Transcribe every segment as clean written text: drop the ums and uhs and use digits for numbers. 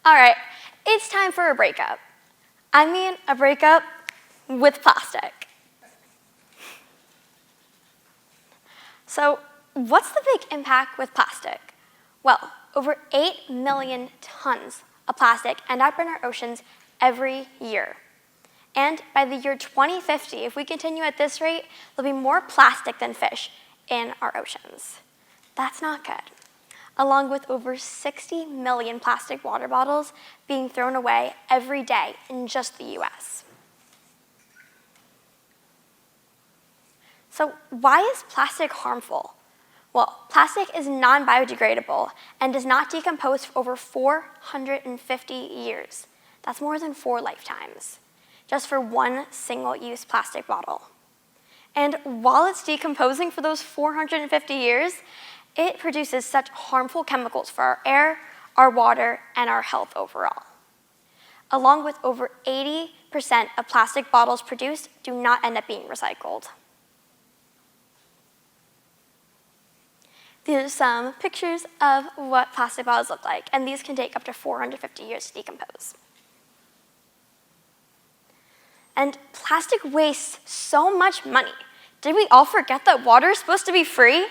All right, it's time for a breakup. I mean, a breakup with plastic. So, what's the big impact with plastic? Well, over 8 million tons of plastic end up in our oceans every year. And by the year 2050, if we continue at this rate, there'll be more plastic than fish in our oceans. That's not good. Along with over 60 million plastic water bottles being thrown away every day in just the US. So why is plastic harmful? Well, plastic is non-biodegradable and does not decompose for over 450 years. That's more than 4 lifetimes, just for one single-use plastic bottle. And while it's decomposing for those 450 years, it produces such harmful chemicals for our air, our water, and our health overall. Along with over 80% of plastic bottles produced do not end up being recycled. These are some pictures of what plastic bottles look like, and these can take up to 450 years to decompose. And plastic wastes so much money. Did we all forget that water is supposed to be free?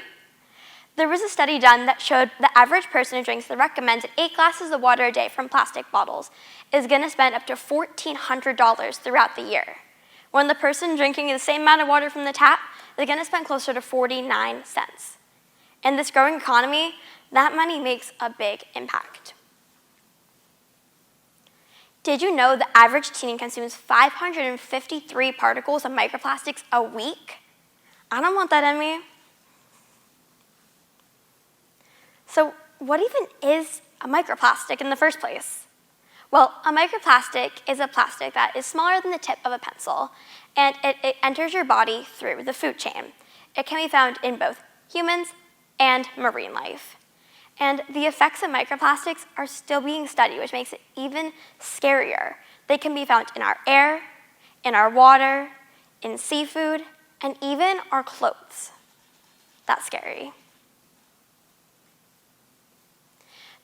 There was a study done that showed the average person who drinks the recommended 8 glasses of water a day from plastic bottles is going to spend up to $1,400 throughout the year. When the person drinking the same amount of water from the tap is going to spend closer to 49 cents. In this growing economy, that money makes a big impact. Did you know the average teen consumes 553 particles of microplastics a week? I don't want that in me. So what even is a microplastic in the first place? Well, a microplastic is a plastic that is smaller than the tip of a pencil, and it enters your body through the food chain. It can be found in both humans and marine life. And the effects of microplastics are still being studied, which makes it even scarier. They can be found in our air, in our water, in seafood, and even our clothes. That's scary.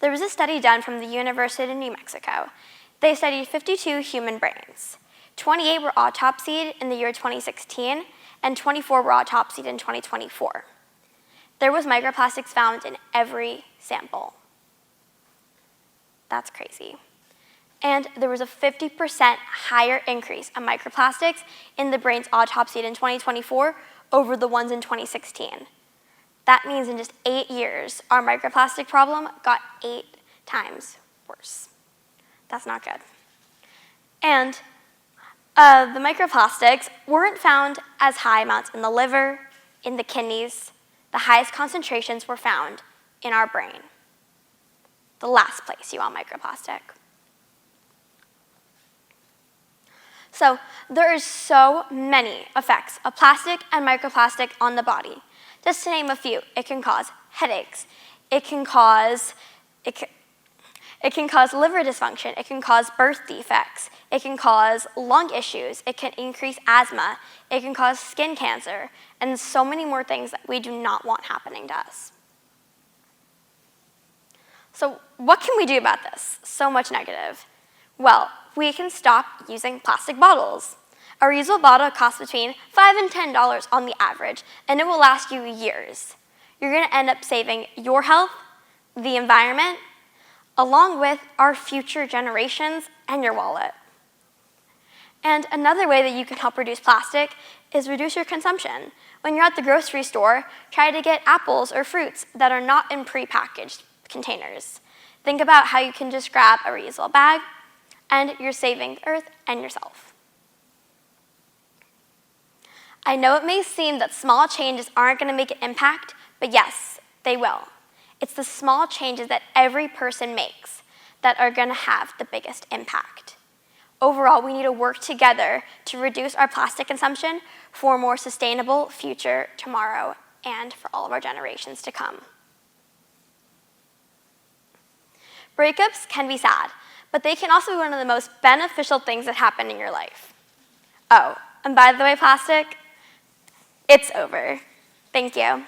There was a study done from the University of New Mexico. They studied 52 human brains. 28 were autopsied in the year 2016, and 24 were autopsied in 2024. There was microplastics found in every sample. That's crazy. And there was a 50% higher increase of microplastics in the brains autopsied in 2024 over the ones in 2016. That means in just 8 years, our microplastic problem got 8 times worse. That's not good. And the microplastics weren't found as high amounts in the liver, in the kidneys. The highest concentrations were found in our brain. The last place you want microplastic. So there is so many effects of plastic and microplastic on the body. Just to name a few, it can cause headaches. It can cause liver dysfunction. It can cause birth defects. It can cause lung issues. It can increase asthma. It can cause skin cancer, and so many more things that we do not want happening to us. So what can we do about this? So much negative. Well, we can stop using plastic bottles. A reusable bottle costs between $5 and $10 on the average, and it will last you years. You're going to end up saving your health, the environment, along with our future generations and your wallet. And another way that you can help reduce plastic is reduce your consumption. When you're at the grocery store, try to get apples or fruits that are not in prepackaged containers. Think about how you can just grab a reusable bag, and you're saving the earth and yourself. I know it may seem that small changes aren't going to make an impact, but yes, they will. It's the small changes that every person makes that are going to have the biggest impact. Overall, we need to work together to reduce our plastic consumption for a more sustainable future tomorrow and for all of our generations to come. Breakups can be sad, but they can also be one of the most beneficial things that happen in your life. Oh, and by the way, plastic, it's over. Thank you.